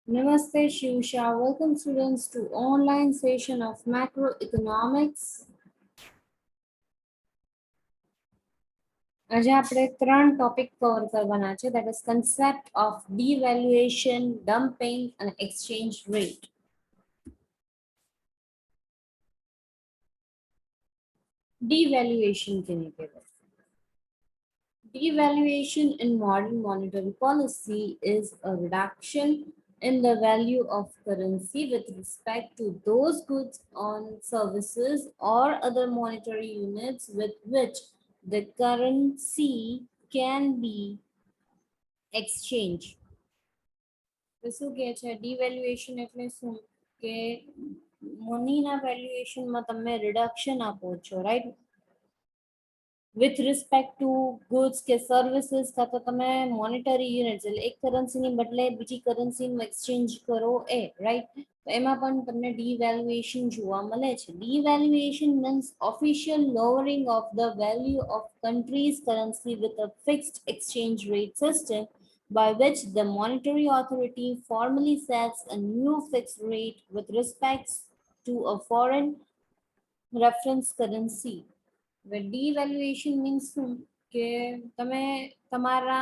Namaste Shivsha. Welcome students to online session of macroeconomics. આજે આપણે ત્રણ ટોપિક કવર કરવાના છે, that is concept of devaluation, dumping and exchange rate. Devaluation કેને કહેવાય? Devaluation in modern monetary policy is a reduction in the value of currency with respect to those goods or services or other monetary units with which the currency can be exchanged. શું કહે છે devaluation એટલે શું કે મનીના વેલ્યુએશનમાં તમે reduction આપો છો, right? with respect to goods કે સર્વિસીસ કાં તો તમે મોનેટરી યુનિટ્સ એટલે એક કરન્સીની બદલે બીજી કરન્સીનું એક્સચેન્જ કરો રાઈટ, તો એમાં પણ તમને devaluation જોવા મળે છે. Devaluation means official lowering of the value of country's currency with a fixed exchange rate system by which the monetary authority formally sets a new fixed rate with respect to a foreign reference currency. devaluation means શું કે તમે તમારા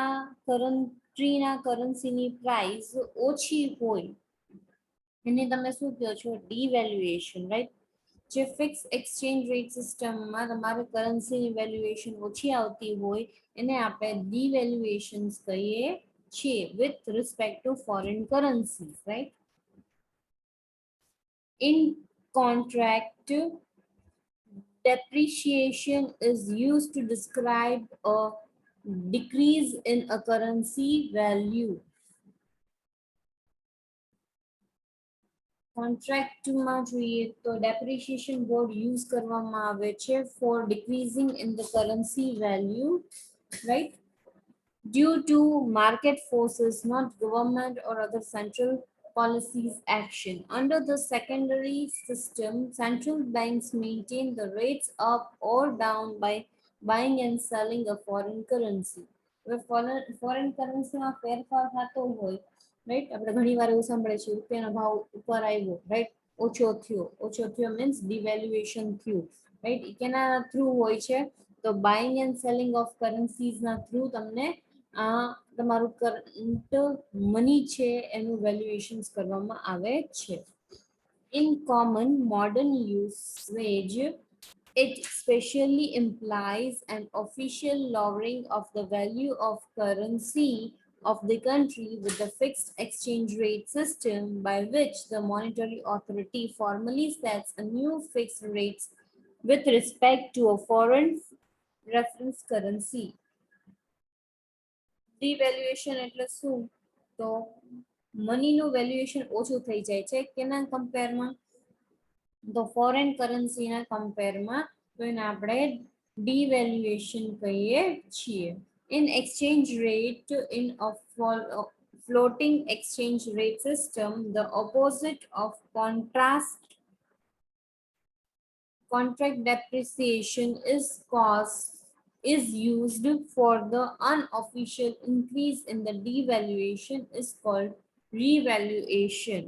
કન્ટ્રીના કરન્સીની price ઓછી હોય એને તમે શું કહો છો? devaluation, right? જે ફિક્સ એક્સચેન્જ રેટ સિસ્ટમમાં તમારે કરન્સીની વેલ્યુએશન ઓછી આવતી હોય એને આપણે devaluations કહીએ છીએ with respect to foreign currencies, right? In contract, depreciation is used to describe a decrease in a currency value. કોન્ટ્રાક્ટમાં જોઈએ તો depreciation word use કરવામાં આવે છે for decreasing in the currency value, right? Due to market forces, not government or other central policies action. Under the secondary system, central banks maintain the rates up or down by buying and selling a foreign currency. Foreign currency માં ફેરફાર થતો હોય, right? આપણે ઘણીવાર એવું સાંભળે છે રૂપિયાનો ભાવ ઉપર આવ્યો, રાઈટ? ઓછો થયો મીન્સ devaluation થયું, રાઈટ? એ કેના થ્રુ હોય છે? તો બાઇંગ એન્ડ સેલિંગ ઓફ કરન્સીઝના થ્રુ તમને તમારું કરંટ મની છે એનું વેલ્યુએશન્સ કરવામાં આવે છે. In common modern usage, it specially implies an official lowering of the value of currency of the country with the fixed exchange rate system by which the monetary authority formally sets a new fixed rates with respect to a foreign reference currency. devaluation એટલે શું? તો મનીનું valuation ઓછું થઈ જાય છે કેના કમ્પેરમાં? તો foreign કરન્સીના કમ્પેરમાં, તો એને આપણે devaluation કહીએ છીએ. In exchange rate, in a floating exchange rate system, the opposite of contract depreciation is used for the unofficial increase in the devaluation is called revaluation.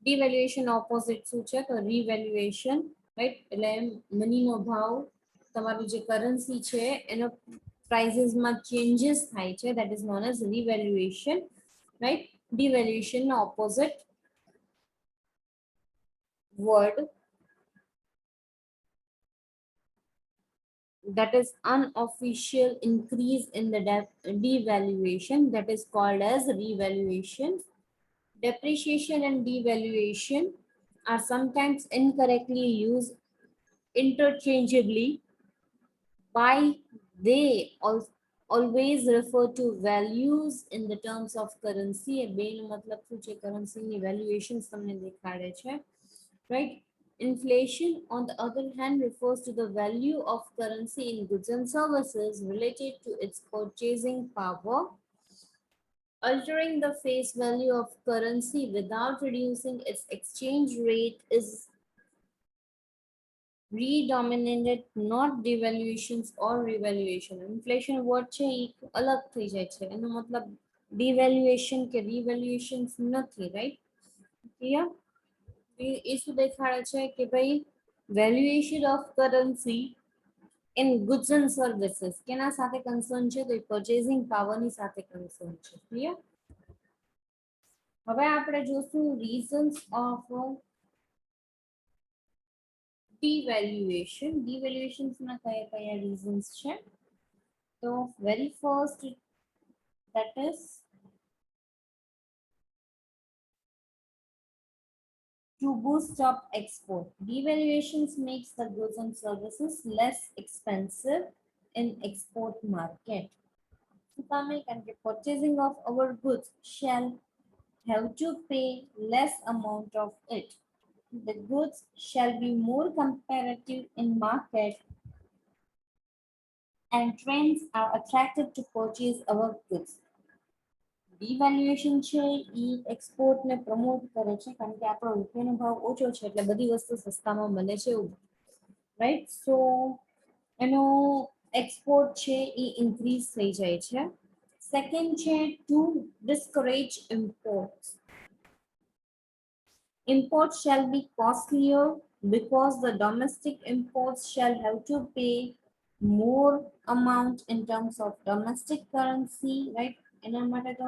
devaluation opposite શું છે? તો revaluation, right? એટલે મનીનો ભાવ તમારું જે currency છે એનો પ્રાઇસીસમાં changes થાય છે, that is known as revaluation, right? devaluation no opposite word, that is unofficial increase in the devaluation, that is called as revaluation. Depreciation and devaluation are sometimes incorrectly used interchangeably by they always refer to values in the terms of currency. બેનો મતલબ શું છે? કરન્સીની valuations તમને દેખાડે છે, right? Inflation, on the other hand, refers to the value of currency in goods and services related to its purchasing power. Altering the face value of currency without reducing its exchange rate is redenominated, not devaluations or revaluation. Inflation word છે એ અલગ થઈ જાય છે, એનો મતલબ devaluation કે revaluations નથી, right? Clear? એ શું દેખાડે છે કે ભાઈ valuation of currency in goods and services કેના સાથે કન્સર્ન છે? તો purchasing power ની સાથે કન્સર્ન છે. ક્લિયર? હવે આપણે જોશું reasons of devaluation. Devaluations ના કયા કયા reasons છે? તો very first, that is to boost up export. Devaluations makes the goods and services less expensive in export market. And the purchasing of our goods shall have to pay less amount of it. The goods shall be more comparative in market and trends are attracted to purchase our goods. Devaluation છે એ export ને promote કરે છે કારણ કે આપણો રૂપિયાનો ભાવ ઓછો છે એટલે બધી વસ્તુ સસ્તામાં મળે છે એવું, રાઈટ? સો એનો એક્સપોર્ટ છે એ ઇન્ક્રીઝ થઈ જાય છે. સેકન્ડ છે to discourage imports. Imports shall be costlier because the domestic imports shall have to pay more amount in terms of domestic currency, right? એના માટે તો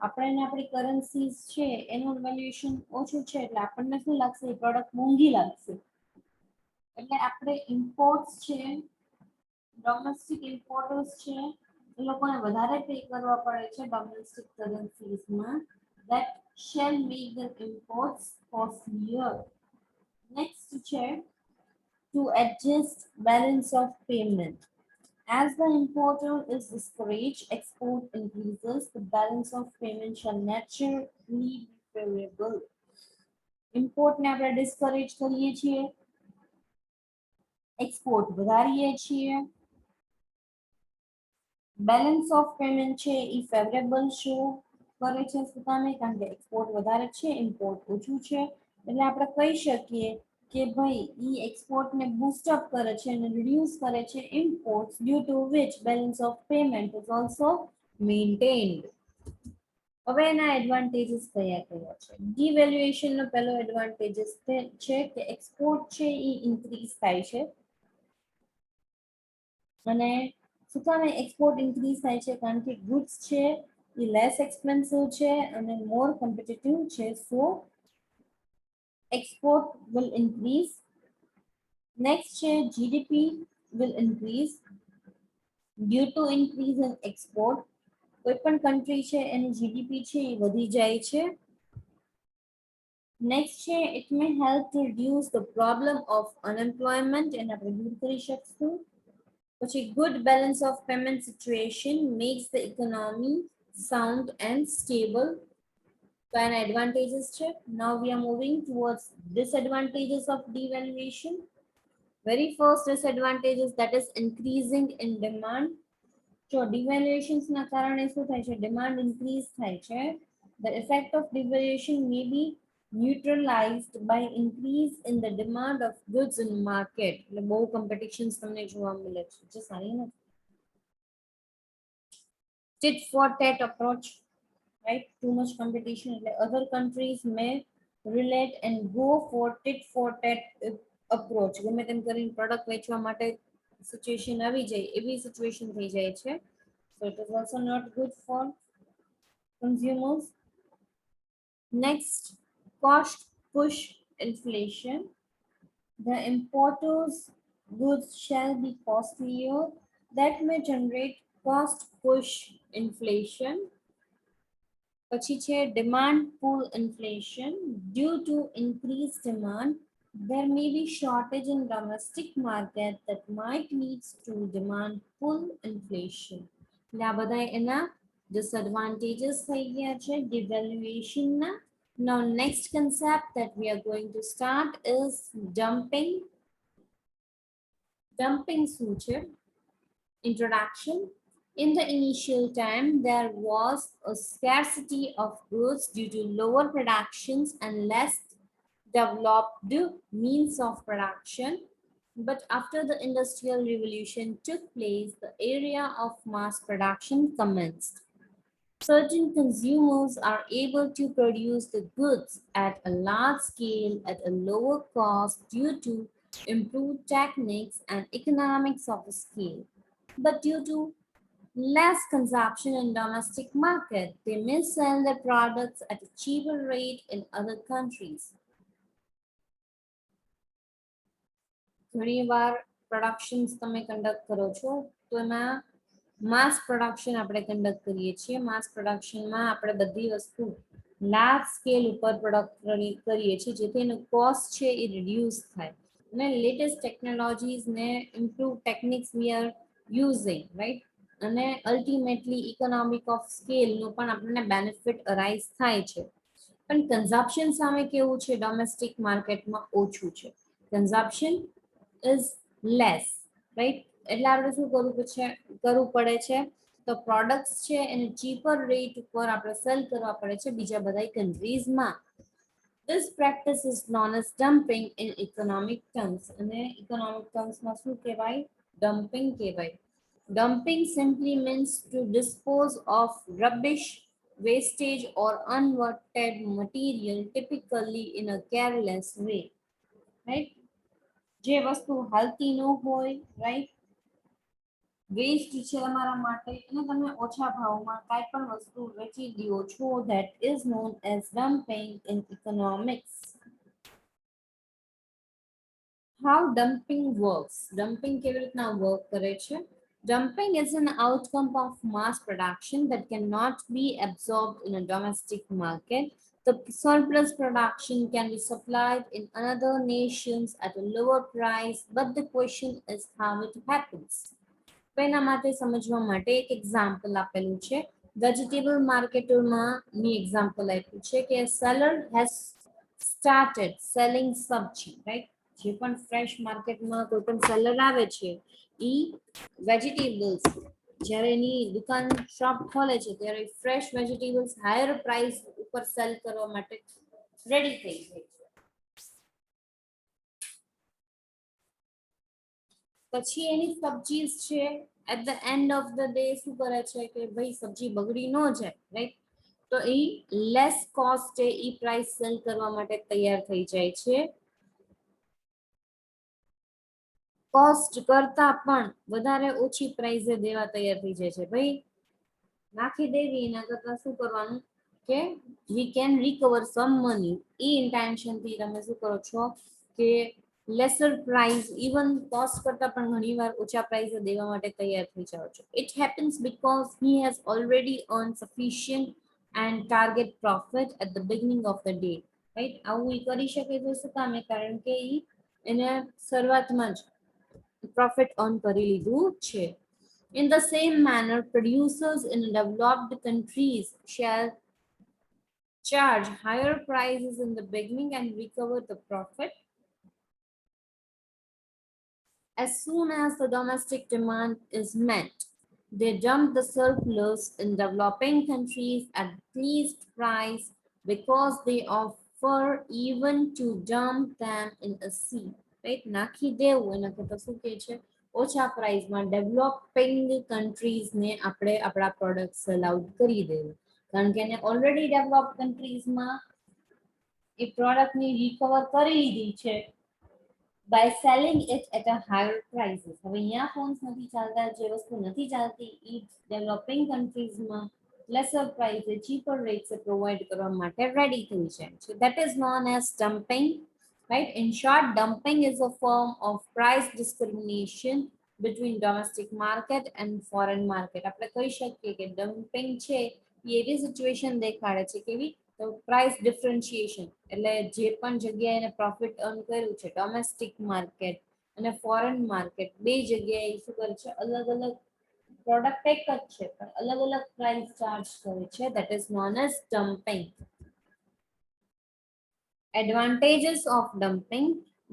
આપણે આપણી કરન્સીઝ છે એનું વેલ્યુએશન ઓછું છે એટલે આપણને શું લાગશે? એ પ્રોડક્ટ મોંઘી લાગશે. એટલે આપણે ઇમ્પોર્ટ્સ છે, ડોમેસ્ટિક ઇમ્પોર્ટર્સ છે એ લોકોને વધારે પે કરવા પડે છે domestic કરન્સીઝમાં. That shall make the imports costlier. Next છે to adjust balance of payment. As the importer is discouraged, export increases, the balance of payment shall naturally be favorable. Import ને આપણે discourage કરીએ છીએ, export વધારીએ છીએ. Balance of payment છે એ favorable show કરે છે સુતામે કારણ કે export વધારે છે, import ઓછું છે. એટલે આપણે કહી શકીએ કે ભાઈ ઈ export ને boost up કરે છે અને reduce કરે છે imports, due to which balance of payment is also maintained. હવે એના એડવાન્ટેજીસ કયા કયા છે? ડિવેલ્યુએશન નો પહેલો એડવાન્ટેજીસ છે કે એક્સપોર્ટ છે એ ઇન્ક્રીઝ થાય છે અને શું કામ એક્સપોર્ટ ઇન્ક્રીઝ થાય છે? કારણ કે ગુડ્સ છે એ લેસ એક્સપેન્સિવ છે અને મોર કોમ્પિટિટિવ છે. સો export will increase. Next છે GDP will increase due to increase in export. કોઈ પણ country છે એની GDP છે એ વધી જાય છે. Next છે it may help to reduce the problem of unemployment and આપણે દૂર કરી શકશું. પછી good balance of payment situation makes the economy sound and stable. So an advantages છે. Now we are moving towards disadvantages of devaluation. Very first disadvantage is that is increasing in demand. So devaluations ના કારણે શું થાય છે? Demand increase થાય છે. The effect of devaluation may be neutralized by increase in the demand of goods in market. એટલે બહુ competitions તમને જોવા મળે છે. જે સારી નથી. Tit for tat approach, right? Too much competition. Other countries may relate and go for tit for tat approach. ગમે તેમ કરીને પ્રોડક્ટ વેચવા માટે સિચ્યુએશન આવી જાય એવી સિચ્યુએશન થઈ જાય છે. So it is also not good for consumers. Next, cost push inflation. The importers' goods shall be costlier. That may generate cost push inflation. પછી છે demand pull inflation. Due to increased demand, there may be shortage in domestic market that might lead to demand pull inflation. એટલે આ બધા એના disadvantages થઈ ગયા છે devaluation ના. Now next concept that we are going to start is dumping. Dumping શું છે? Introduction. In the initial time, there was a scarcity of goods due to lower productions and less developed means of production. But after the Industrial Revolution took place, the area of mass production commenced. Certain consumers are able to produce the goods at a large scale at a lower cost due to improved techniques and economics of the scale. But due to less consumption in domestic market, they may sell their products at a cheaper rate in other countries. ઘણીવાર productions તમે conduct કરો છો તો એમાં માસ production આપણે conduct કરીએ છીએ. માસ પ્રોડક્શનમાં આપણે બધી વસ્તુ લાર્જ સ્કેલ ઉપર પ્રોડક્ટ કરીએ છીએ જેથી એનો કોસ્ટ છે એ રિડ્યુસ થાય અને લેટેસ્ટ ટેકનોલોજીસ ને improve techniques we are using right અને અલ્ટિમેટલી ઇકોનોમિક ઓફ સ્કેલનો પણ આપણને બેનિફિટ અરાઇઝ થાય છે. પણ કન્ઝપ્શન સામે કેવું છે? ડોમેસ્ટિક માર્કેટમાં ઓછું છે, કન્ઝપ્શન ઇઝ લેસ રાઈટ. એટલે આપણે શું કરવું પડે છે? તો પ્રોડક્ટ્સ છે એને ચીપર રેટ ઉપર આપણે સેલ કરવા પડે છે બીજા બધા કન્ટ્રીઝમાં. This practice is known as dumping in economic terms. અને ઇકોનોમિક ટર્મ્સમાં શું કહેવાય? ડમ્પિંગ કહેવાય. Dumping simply means to dispose of rubbish, wastage or unwanted material typically in a careless way. Right? જે વસ્તુ હાલતી ન હોય રાઈટ વેસ્ટ છે અમારા માટે અને તમે ઓછા ભાવમાં કાંઈ પણ વસ્તુ વેચી દો છો, that is known as dumping in economics. How dumping works? Dumping કેવી રીતના વર્ક કરે છે? Dumping is an outcome of mass production that cannot be absorbed in a domestic market. The surplus production can be supplied in another nations at a lower price, but the question is how it happens. એના માટે સમજવા માટે એક example આપેલું છે. Vegetable માર્કેટમાં ની example આપ્યું છે કે સેલર હેઝ સ્ટાર્ટેડ સેલિંગ સબ્જી રાઈટ. જે પણ ફ્રેશ માર્કેટમાં કોઈ પણ સેલર આવે છે ઈ વેજીટેબલ્સ જ્યારે એની દુકાન શોપ ખોલે છે ત્યારે ફ્રેશ વેજીટેબલ્સ હાયર પ્રાઇસ ઉપર સેલ કરવા માટે રેડી થઈ જાય છે. પછી એની સબ્જીસ છે at the end of the day શું કરે છે કે ભાઈ સબ્જી બગડી ન જાય રાઈટ. તો એ લેસ કોસ્ટે ઈ પ્રાઇસ સેલ કરવા માટે તૈયાર થઈ જાય છે. કોસ્ટ કરતા પણ વધારે ઓછી પ્રાઇસે દેવા તૈયાર થઈ જાય છે. ભાઈ નાખી દેવી એના કરતા શું કરવાનું કે we can recover some money. એ ઇન્ટેન્શનથી તમે શું કરો છો કે લેસર પ્રાઇસ ઇવન કોસ્ટ કરતા પણ ઘણીવાર ઓછા પ્રાઇસે દેવા માટે તૈયાર થઈ જાઓ છો. It happens because he has already earn sufficient and target profit at the beginning of the day right. આવું એ કરી શકે છે શું કામે? કારણ કે એ એને શરૂઆતમાં જ પ્રોફિટ અર્ન કરી લીધું છે. In the same manner, producers in developed countries shall charge higher prices in the beginning and recover the profit as soon as the domestic demand is met. They dump the surplus in developing countries at least price because they offer even to dump them in a sea. Right? નાખી દેવું એના કરતા શું કહે છે ઓછા પ્રાઇસમાં developing કન્ટ્રીઝને આપણે આપણા પ્રોડક્ટ સેલ આઉટ કરી દેવું કારણ કે એને ઓલરેડી ડેવલપ કન્ટ્રીઝમાં એ પ્રોડક્ટની રિકવર કરી લીધી છે by selling it at a higher prices. હવે અહીંયા ફોન્સ નથી ચાલતા, જે વસ્તુ નથી ચાલતી એ developing કન્ટ્રીઝમાં lesser price cheaper rates provide કરવા માટે ready થઈ જાય છે. That is known as dumping. Right? In short, dumping is a form of price discrimination between domestic market and foreign market. આપણે કહી શકીએ કે dumping છે એ એવી સિચ્યુએશન દેખાડે છે કેવી તો પ્રાઇસ ડિફરન્શિએશન એટલે જે પણ જગ્યાએ એને પ્રોફિટ અર્ન કર્યું છે ડોમેસ્ટિક માર્કેટ અને ફોરેન માર્કેટ બે જગ્યાએ શું કરે છે અલગ અલગ પ્રોડક્ટ એક જ છે પણ અલગ અલગ પ્રાઇસ ચાર્જ કરે છે. That is known as dumping. Advantages of dumping.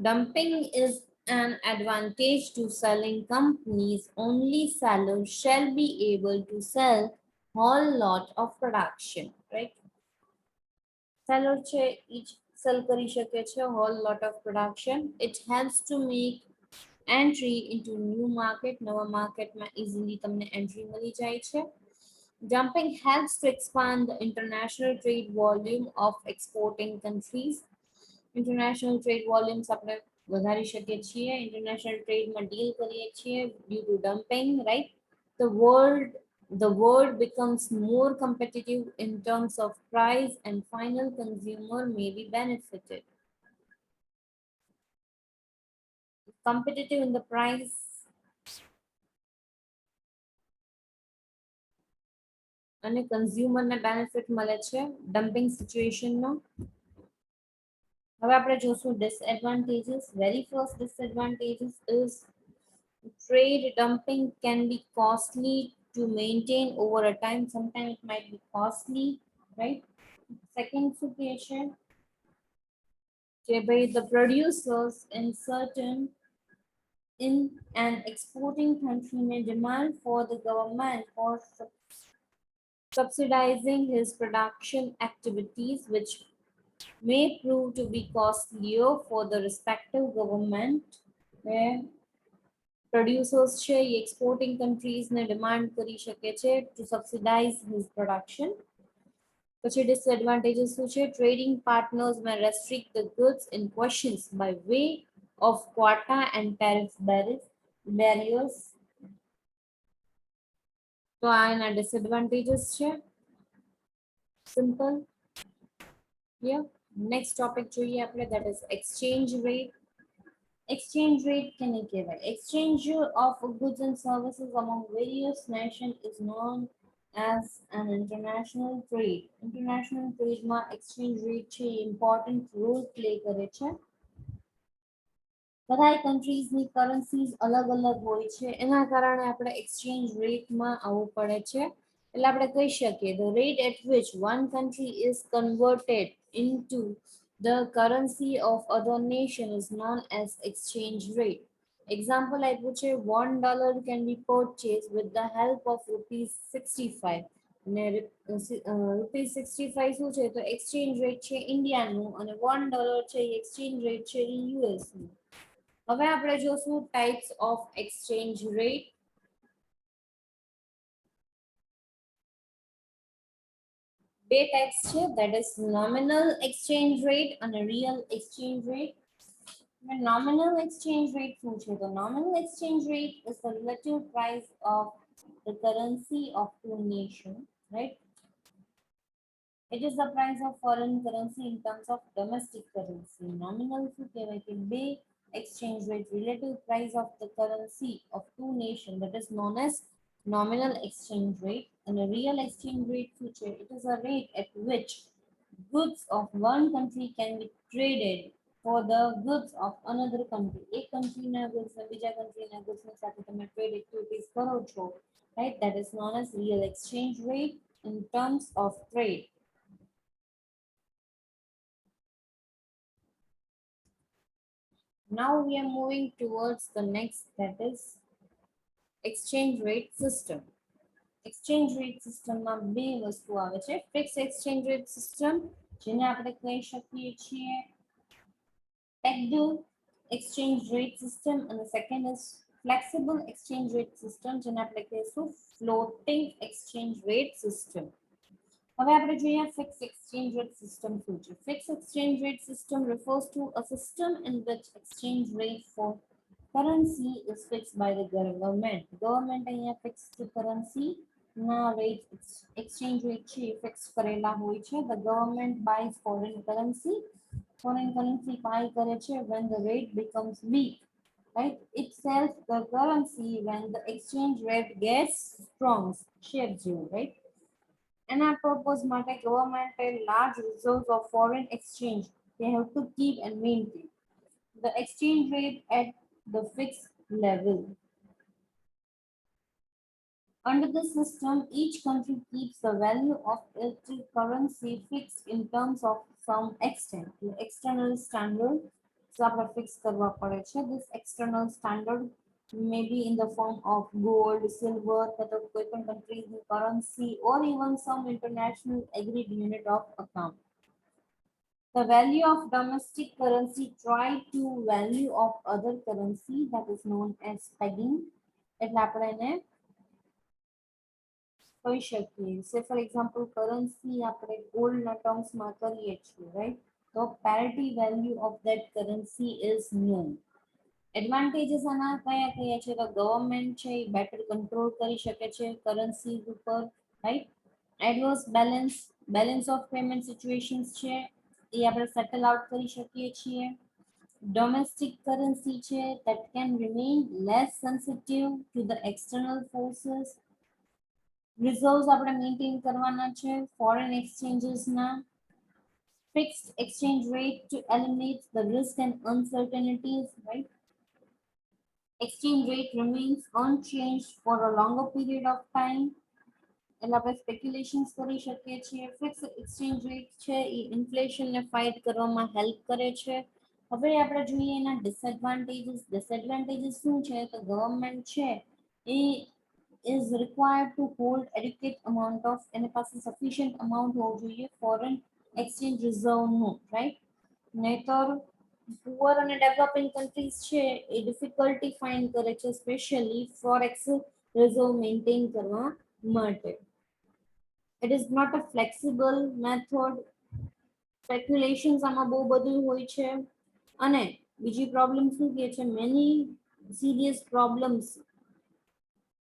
Dumping is an advantage to selling companies. Only sellers shall be able to sell whole lot of production. Right? Seller છે each sell કરી શકે છે whole lot of production. It helps to make entry into new market. નવા માર્કેટમાં easily તમને entry મળી જાય છે. Dumping helps to expand the international trade volume of exporting countries. International trade volumes આપણે વધારી શકીએ છીએ, international trade માં deal કરીએ છીએ due to dumping, right? The world becomes more competitive in terms of price and final consumer may be benefited. Competitive in the price અને consumer ને benefit મળે છે dumping situation નો. હવે આપણે જોશું disadvantages. Very first disadvantages is trade dumping can be costly to maintain over a time. Sometimes it might be costly, right? Second situation, by the producers in an exporting country may demand for the government for subsidizing his production activities, which may prove to be costlier for the respective government. Where producers છે એ exporting countries ને demand કરી શકે છે to subsidize his production. પછી disadvantages શું છે? Trading partners may restrict the goods in questions by way of quota and tariff barriers. તો આ એના disadvantages છે. Simple. Yeah. Next topic જોઈએ આપણે, that is exchange rate. Exchange rate કેને કહેવાય? Exchange of goods and services among various nations is known as an international trade. International trade માં exchange rate છે important role play કરે છે. બધા countries ની currencies અલગ અલગ હોય છે, એના કારણે આપણે exchange rate માં આવવું પડે છે. એટલે આપણે કહી શકીએ the rate at which one country is converted into the currency of other nation is known as exchange rate. Example આપ્યું છે, $1 can be purchased with the help of ₹65. અને ₹65 શું છે? તો exchange rate છે ઇન્ડિયાનું, અને $1 છે એ exchange rate છે US નું. હવે આપણે જોશું types of exchange rate. બે types છે, that is nominal exchange rate અને real exchange rate. Nominal exchange rate શું છે? તો nominal exchange rate is the relative price of the currency of two nations, right? It is the price of foreign currency in terms of domestic currency. Nominal શું કહેવાય કે બે exchange rate, relative price of the currency of two nations, that is known as nominal exchange rate. And a real exchange rate શું છે? It is a rate at which goods of one country can be traded for the goods of another country. એક countryના goods ને બીજા countryના goods ની સાથે તમે trade activities કરો છો, right? That is known as real exchange rate in terms of trade. Now we are moving towards the next, that is exchange rate system. Exchange rate system માં બે વસ્તુ આવે છે. Fixed exchange rate system જેને આપણે કહી શકીએ છીએ pegged exchange rate system, and the second is flexible exchange rate system જેને આપણે કહીશું floating exchange rate system. હવે આપણે જોઈએ fixed exchange rate system શું છે? Fixed exchange rate system refers to a system in which exchange rate for currency is fixed by the government. Government અહીંયા fixed currency ના rate exchange rate છે fixed કરેલા હોય છે. The government buys foreign currency. Foreign currency buy કરે છે when the rate becomes weak, right? It sells the currency when the exchange rate gets strong. Share જેવું, right? એના purpose માટે government large reserves of foreign exchange they have to keep and maintain the exchange rate at the fixed level. Under the system, each country keeps the value of its currency fixed in terms of some extent. The external standard આપણે fix કરવા પડે છે. This external standard may be in the form of gold, silver, કોઈ પણ country's currency, or even some international agreed unit of account. The value of domestic currency tied to value of other currency, that is known as pegging. એટલે આપણે એને કહી શકીએ. સે for example currency આપણે ગોલ્ડના ટર્મ્સમાં કરીએ છીએ, રાઈટ? તો parity value of that currency is known. Advantages આના કયા કયા છે? તો ગવર્મેન્ટ છે એ બેટર કંટ્રોલ કરી શકે છે કરન્સી ઉપર, right? Adverse balance of payment situations છે એ આપણે સેટલ આઉટ કરી શકીએ છીએ. Domestic currency છે that can remain less sensitive to the external forces. Reserves આપણે મેન્ટેન કરવાના છે foreign exchanges ના. Fixed exchange rate to eliminate the risk and uncertainties, right? Exchange rate remains unchanged for a longer period of time. એટલે આપણે સ્પેક્યુલેશન્સ કરી શકીએ છીએ. Fix exchange rate છે એ ઇન્ફ્લેશનને ફાઇટ કરવામાં હેલ્પ કરે છે. હવે આપણે જોઈએ એના ડિસએડવાન્ટેજીસ શું છે? તો ગવર્મેન્ટ છે એ is required to hold adequate amount of એની પાસે sufficient amount હોવું જોઈએ ફોરેન એક્સચેન્જ રિઝર્વનું, રાઈટ? નહીતર પુઅર અને ડેવલપિંગ કન્ટ્રીઝ છે એ ડિફિકલ્ટી ફાઇન્ડ કરે છે સ્પેશિયલી ફોરેક્સ રિઝર્વ મેન્ટેન કરવા માટે. It is not a flexible method. Speculations આમાં બહુ બધું હોય છે. અને બીજી પ્રોબ્લેમ શું કહે છે? મેની સિરિયસ પ્રોબ્લેમ્સ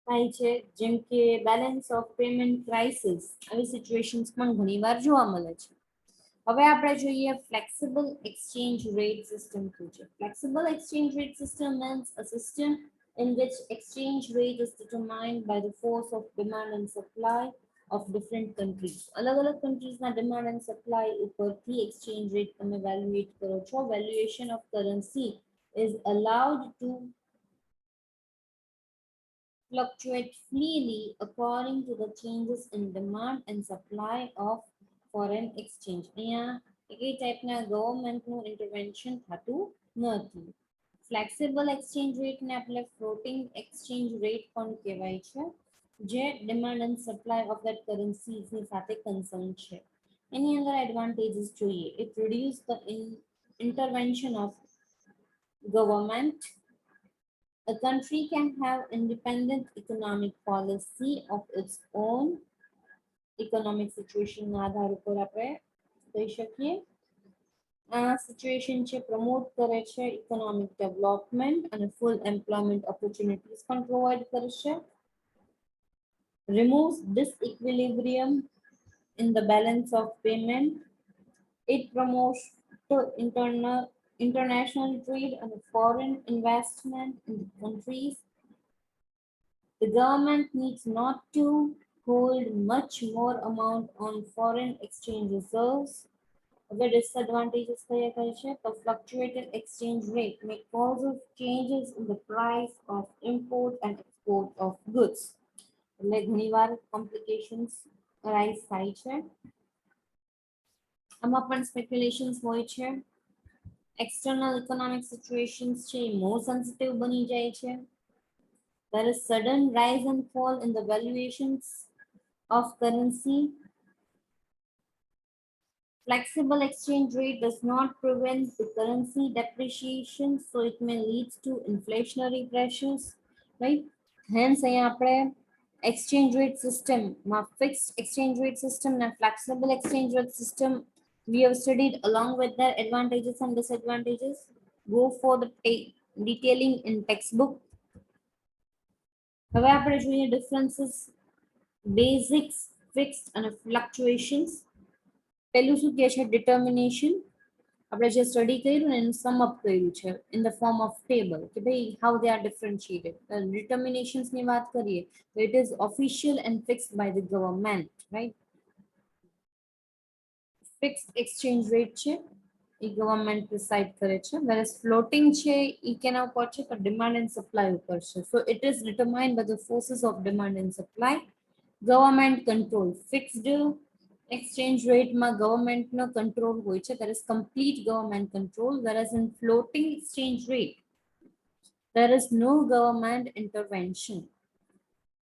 થાય છે, જેમ કે બેલેન્સ ઓફ પેમેન્ટ ક્રાઇસિસ. આવી સિચ્યુએશન્સ પણ ઘણીવાર જોવા મળે છે. હવે આપણે જોઈએ ફ્લેક્સિબલ એક્સચેન્જ રેટ સિસ્ટમ શું છે. Flexible exchange rate system means a system in which exchange rate is determined by the force of demand and supply of different countries. अलग अलग countries ના demand and supply ઉપરથી exchange rate તમે evaluate કરો છો. Valuation of currency is allowed to fluctuate freely according to the changes in demand and supply of foreign exchange. અહીંયા એ ટાઈપના ગવર્મેન્ટનું intervention થતું નથી. ફ્લેક્સિબલ એક્સચેન્જ રેટને આપણે ફ્લોટિંગ એક્સચેન્જ રેટ પણ કહેવાય છે, જે demand and supply of that કરન્સીની સાથે કન્સર્ન છે. એની અંદર એડવાન્ટેજીસ જોઈએ. It reduce the intervention of government. A country can have independent economic policy of its own. Economic situation ના આધાર ઉપર આપણે કહી શકીએ. આ સિચ્યુએશન છે પ્રમોટ કરે છે ઇકોનોમિક ડેવલપમેન્ટ અને ફૂલ એમ્પ્લોયમેન્ટ ઓપોર્ચ્યુનિટીઝ પણ પ્રોવાઈડ કરશે. Removes disequilibrium in the balance of payment. It promotes to international trade and foreign investment in the countries. The government needs not to hold much more amount on foreign exchange reserves. The disadvantages the fluctuated exchange rate may cause changes in the price of import and export of goods. Like ઘણીવાર complications arise થાય છે. આમાં પણ speculations હોય છે. External economic situations છે more sensitive બની જાય છે. There is sudden rise and fall in the valuations of currency. Flexible exchange rate does not prevent the currency depreciation, so it may lead to inflationary pressures, right? Hence, અહીંયા આપણે exchange rate system, fixed exchange rate system and flexible exchange rate system we have studied along with their advantages and disadvantages. Go for the detailing in textbook. હવે આપણે જોઈએ differences, basics, fixed and fluctuations. પહેલું શું કહે છે? Determination. આપણે જે study કર્યું ને એનું સમ અપ કર્યું છે in the form of table કે ભાઈ હાઉ દે આર ડિફરન્શિએટેડ. ડિટર્મિનેશન્સની વાત કરીએ તો it is official and fixed by the government, right? Fixed exchange rate છે એ ગવર્મેન્ટ ડિસાઇડ કરે છે, વેરએઝ ફ્લોટિંગ છે એ કેના ઉપર છે? તો ડિમાન્ડ એન્ડ સપ્લાય ઉપર છે. So it is determined by the forces of demand and supply. Government control. Fixed exchange rate ma government no control hoy છે. There is complete government control, whereas in floating exchange rate there is no government intervention.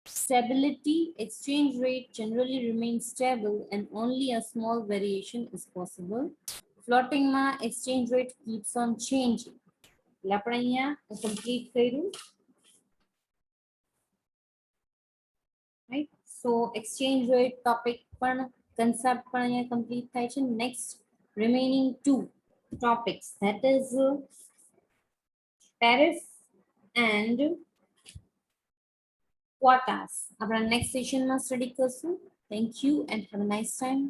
Stability. Exchange rate generally remains stable and only a small variation is possible. Floating ma exchange rate keeps on changing. એટલે આપણે અહીંયા complete કર્યું, right? So exchange rate topic પણ concept પણ અહીંયા complete થાય છે. Next remaining two topics, that is tariff and quotas. આપણા next session માં study કરશું. Thank you and have a nice time.